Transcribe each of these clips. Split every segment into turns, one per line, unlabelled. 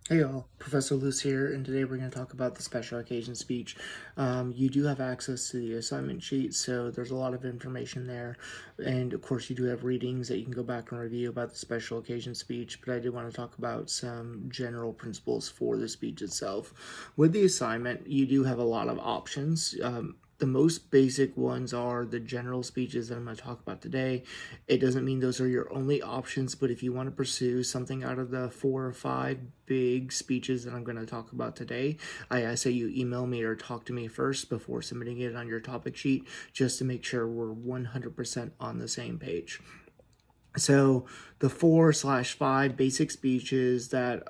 Hey y'all, Professor Luce here, and today we're going to talk about the special occasion speech. You do have access to the assignment sheet, so there's a lot of information there, and of course you do have readings that you can go back and review about the special occasion speech, but I do want to talk about some general principles for the speech itself. With the assignment, you do have a lot of options. The most basic ones are the general speeches that I'm going to talk about today. It doesn't mean those are your only options, but if you want to pursue something out of the 4 or 5 big speeches that I'm going to talk about today, I say you email me or talk to me first before submitting it on your topic sheet, just to make sure we're 100% on the same page. So the 4/5 basic speeches that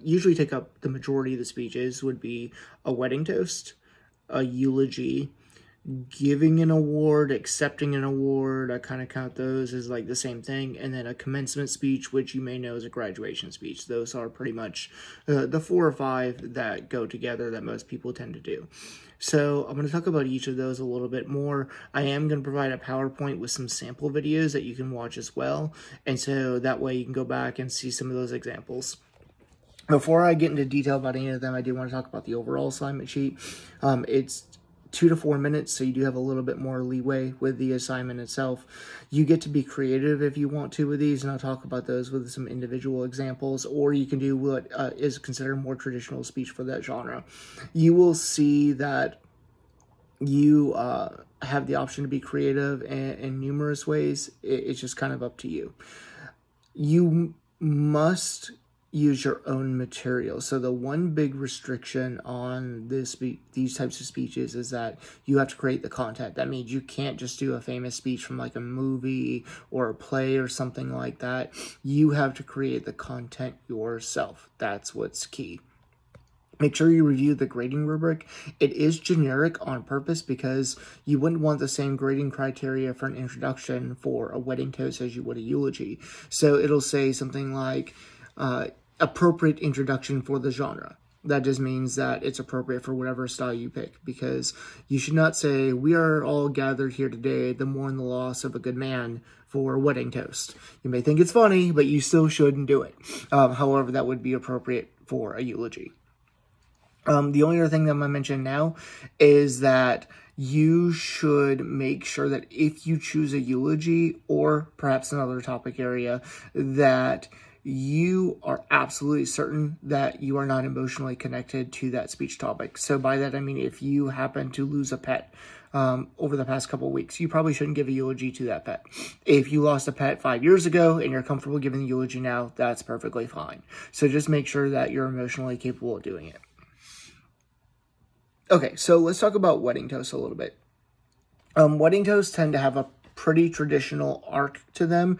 usually take up the majority of the speeches would be a wedding toast, a eulogy, giving an award, accepting an award. I kind of count those as like the same thing. And then a commencement speech, which you may know is a graduation speech. Those are pretty much the 4 or 5 that go together that most people tend to do. So I'm going to talk about each of those a little bit more. I am going to provide a PowerPoint with some sample videos that you can watch as well. And so that way you can go back and see some of those examples. Before I get into detail about any of them, I do want to talk about the overall assignment sheet. It's 2 to 4 minutes, so you do have a little bit more leeway with the assignment itself. You get to be creative if you want to with these, and I'll talk about those with some individual examples, or you can do what is considered more traditional speech for that genre. You will see that you have the option to be creative in numerous ways. It's just kind of up to you. You must use your own material. So the one big restriction on these types of speeches is that you have to create the content. That means you can't just do a famous speech from like a movie or a play or something like that. You have to create the content yourself. That's what's key. Make sure you review the grading rubric. It is generic on purpose because you wouldn't want the same grading criteria for an introduction for a wedding toast as you would a eulogy. So it'll say something like appropriate introduction for the genre. That just means that it's appropriate for whatever style you pick, because you should not say, we are all gathered here today to mourn the loss of a good man for a wedding toast. You may think it's funny, but you still shouldn't do it. However, that would be appropriate for a eulogy. The only other thing that I'm going to mention now is that you should make sure that if you choose a eulogy or perhaps another topic area, that you are absolutely certain that you are not emotionally connected to that speech topic. So by that, I mean, if you happen to lose a pet over the past couple of weeks, you probably shouldn't give a eulogy to that pet. If you lost a pet 5 years ago and you're comfortable giving the eulogy now, that's perfectly fine. So just make sure that you're emotionally capable of doing it. Okay, so let's talk about wedding toasts a little bit. Wedding toasts tend to have a pretty traditional arc to them,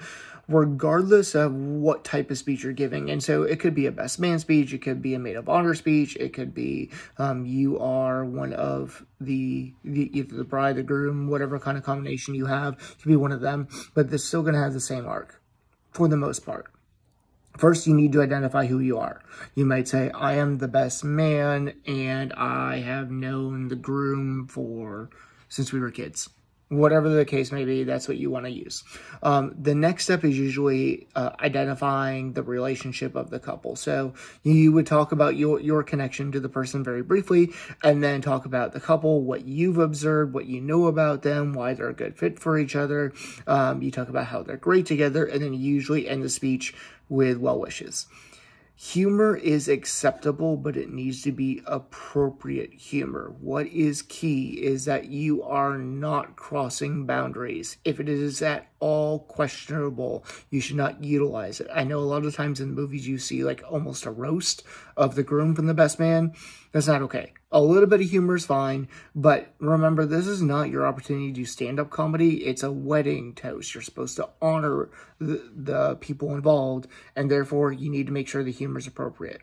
regardless of what type of speech you're giving. And so it could be a best man speech, it could be a maid of honor speech, it could be you are one of either the bride, the groom, whatever kind of combination you have, it could be one of them, but they're still going to have the same arc for the most part. First, you need to identify who you are. You might say, I am the best man, and I have known the groom since we were kids. Whatever the case may be, that's what you want to use. The next step is usually identifying the relationship of the couple. So you would talk about your connection to the person very briefly, and then talk about the couple, what you've observed, what you know about them, why they're a good fit for each other. You talk about how they're great together, and then you usually end the speech with well wishes. Humor is acceptable, but it needs to be appropriate humor. What is key is that you are not crossing boundaries. If it is at all questionable, you should not utilize it. I know a lot of times in movies you see like almost a roast of the groom from the best man. That's not okay. A little bit of humor is fine, but remember, this is not your opportunity to do stand-up comedy. It's a wedding toast. You're supposed to honor the people involved, and therefore you need to make sure the humor is appropriate.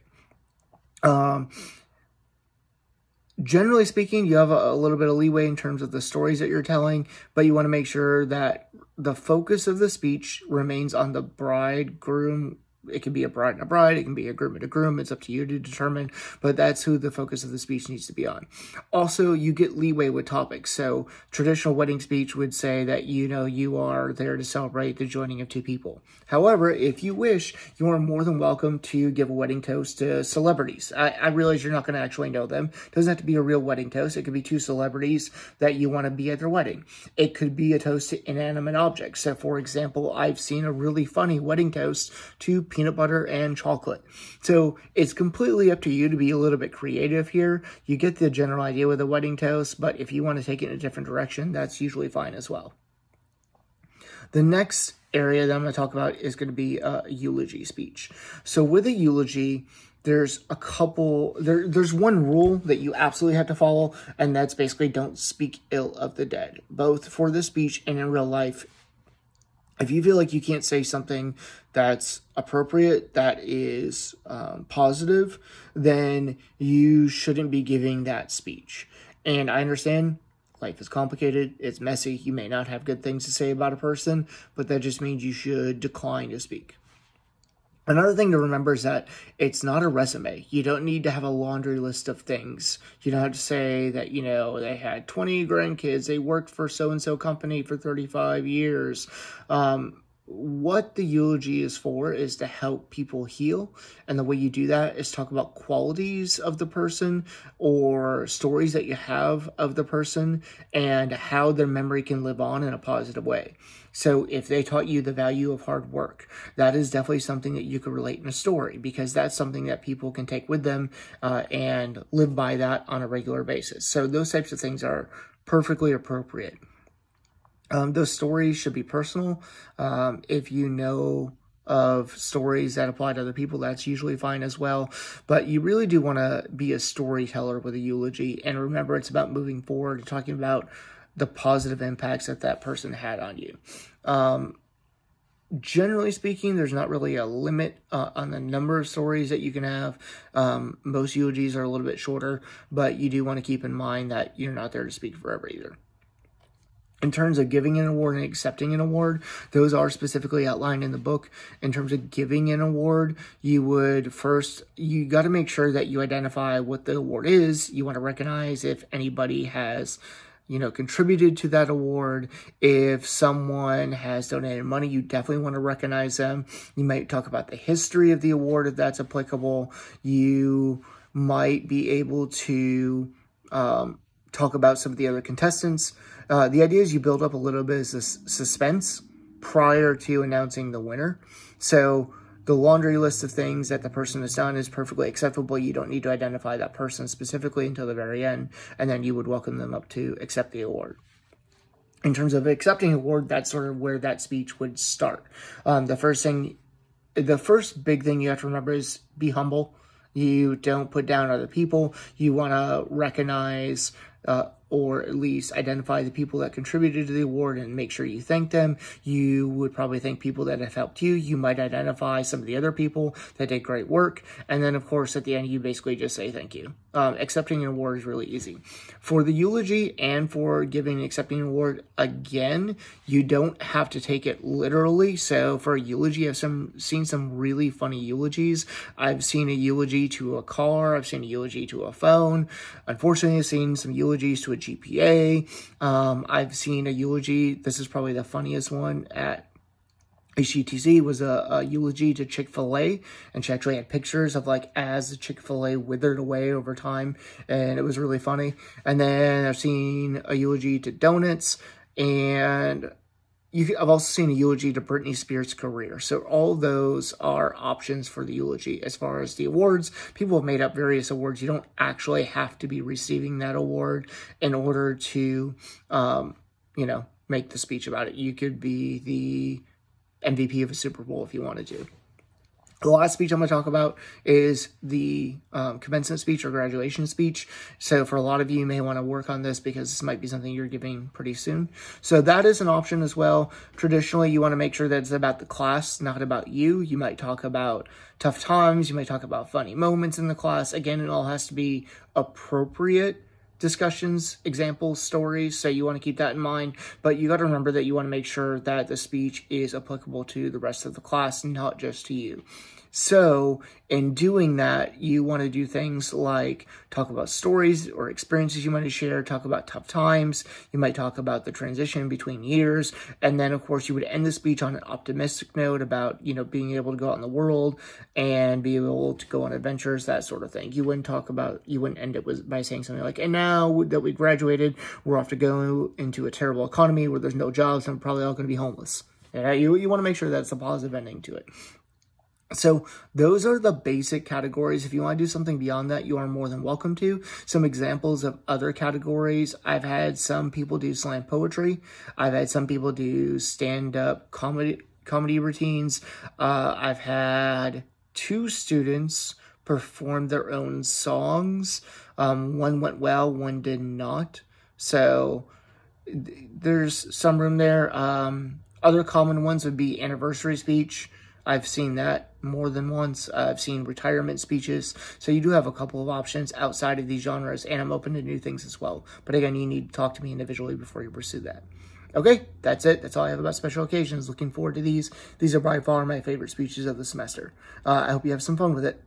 Generally speaking, you have a little bit of leeway in terms of the stories that you're telling, but you want to make sure that the focus of the speech remains on the bride, groom, it can be a bride and a bride, it can be a groom and a groom. It's up to you to determine, but that's who the focus of the speech needs to be on. Also, you get leeway with topics. So traditional wedding speech would say that, you are there to celebrate the joining of two people. However, if you wish, you are more than welcome to give a wedding toast to celebrities. I realize you're not going to actually know them. It doesn't have to be a real wedding toast. It could be two celebrities that you want to be at their wedding. It could be a toast to inanimate objects. So, for example, I've seen a really funny wedding toast to peanut butter and chocolate. So it's completely up to you to be a little bit creative here. You get the general idea with a wedding toast, but if you want to take it in a different direction, that's usually fine as well. The next area that I'm going to talk about is going to be a eulogy speech. So with a eulogy, there's a couple, there's one rule that you absolutely have to follow, and that's basically don't speak ill of the dead, both for the speech and in real life. If you feel like you can't say something that's appropriate, that is positive, then you shouldn't be giving that speech. And I understand life is complicated, it's messy, you may not have good things to say about a person, but that just means you should decline to speak. Another thing to remember is that it's not a resume. You don't need to have a laundry list of things. You don't have to say that, they had 20 grandkids, they worked for so-and-so company for 35 years. What the eulogy is for is to help people heal. And the way you do that is talk about qualities of the person or stories that you have of the person and how their memory can live on in a positive way. So if they taught you the value of hard work, that is definitely something that you could relate in a story, because that's something that people can take with them and live by that on a regular basis. So those types of things are perfectly appropriate. Those stories should be personal. If you know of stories that apply to other people, that's usually fine as well. But you really do want to be a storyteller with a eulogy. And remember, it's about moving forward and talking about the positive impacts that that person had on you. Generally speaking, there's not really a limit on the number of stories that you can have. Most eulogies are a little bit shorter, but you do want to keep in mind that you're not there to speak forever either. In terms of giving an award and accepting an award, those are specifically outlined in the book. In terms of giving an award, you got to make sure that you identify what the award is. You want to recognize if anybody has contributed to that award. If someone has donated money, you definitely want to recognize them. You might talk about the history of the award if that's applicable. You might be able to talk about some of the other contestants. The idea is you build up a little bit of suspense prior to announcing the winner. So the laundry list of things that the person has done is perfectly acceptable. You don't need to identify that person specifically until the very end, and then you would welcome them up to accept the award. In terms of accepting an award, that's sort of where that speech would start. The first big thing you have to remember is be humble. You don't put down other people. You want to recognize or at least identify the people that contributed to the award and make sure you thank them. You would probably thank people that have helped you. You might identify some of the other people that did great work. And then, of course, at the end, you basically just say thank you. Accepting an award is really easy. For the eulogy and for giving and accepting an award, again, you don't have to take it literally. So for a eulogy, I've seen some really funny eulogies. I've seen a eulogy to a car. I've seen a eulogy to a phone. Unfortunately, I've seen some eulogies to a GPA. I've seen a eulogy, this is probably the funniest one at HGTC, was a eulogy to Chick-fil-A, and she actually had pictures of as the Chick-fil-A withered away over time, and it was really funny. And then I've seen a eulogy to donuts, and I've also seen a eulogy to Britney Spears' career. So all those are options for the eulogy. As far as the awards, people have made up various awards. You don't actually have to be receiving that award in order to, make the speech about it. You could be the MVP of a Super Bowl if you wanted to. The last speech I'm going to talk about is the commencement speech or graduation speech. So for a lot of you, you may want to work on this because this might be something you're giving pretty soon. So that is an option as well. Traditionally, you want to make sure that it's about the class, not about you. You might talk about tough times. You might talk about funny moments in the class. Again, it all has to be appropriate discussions, examples, stories, so you want to keep that in mind, but you got to remember that you want to make sure that the speech is applicable to the rest of the class, not just to you. So in doing that, you want to do things like talk about stories or experiences you want to share, talk about tough times. You might talk about the transition between years. And then, of course, you would end the speech on an optimistic note about, being able to go out in the world and be able to go on adventures, that sort of thing. You wouldn't end it by saying something like, and now that we graduated, we're off to go into a terrible economy where there's no jobs and we're probably all going to be homeless. Yeah, you want to make sure that's a positive ending to it. So those are the basic categories. If you want to do something beyond that, you are more than welcome to. Some examples of other categories. I've had some people do slam poetry. I've had some people do stand-up comedy routines. I've had 2 students perform their own songs. One went well, one did not. So there's some room there. Other common ones would be anniversary speech. I've seen that more than once. I've seen retirement speeches. So you do have a couple of options outside of these genres, and I'm open to new things as well. But again, you need to talk to me individually before you pursue that. Okay, that's it. That's all I have about special occasions. Looking forward to these. These are by far my favorite speeches of the semester. I hope you have some fun with it.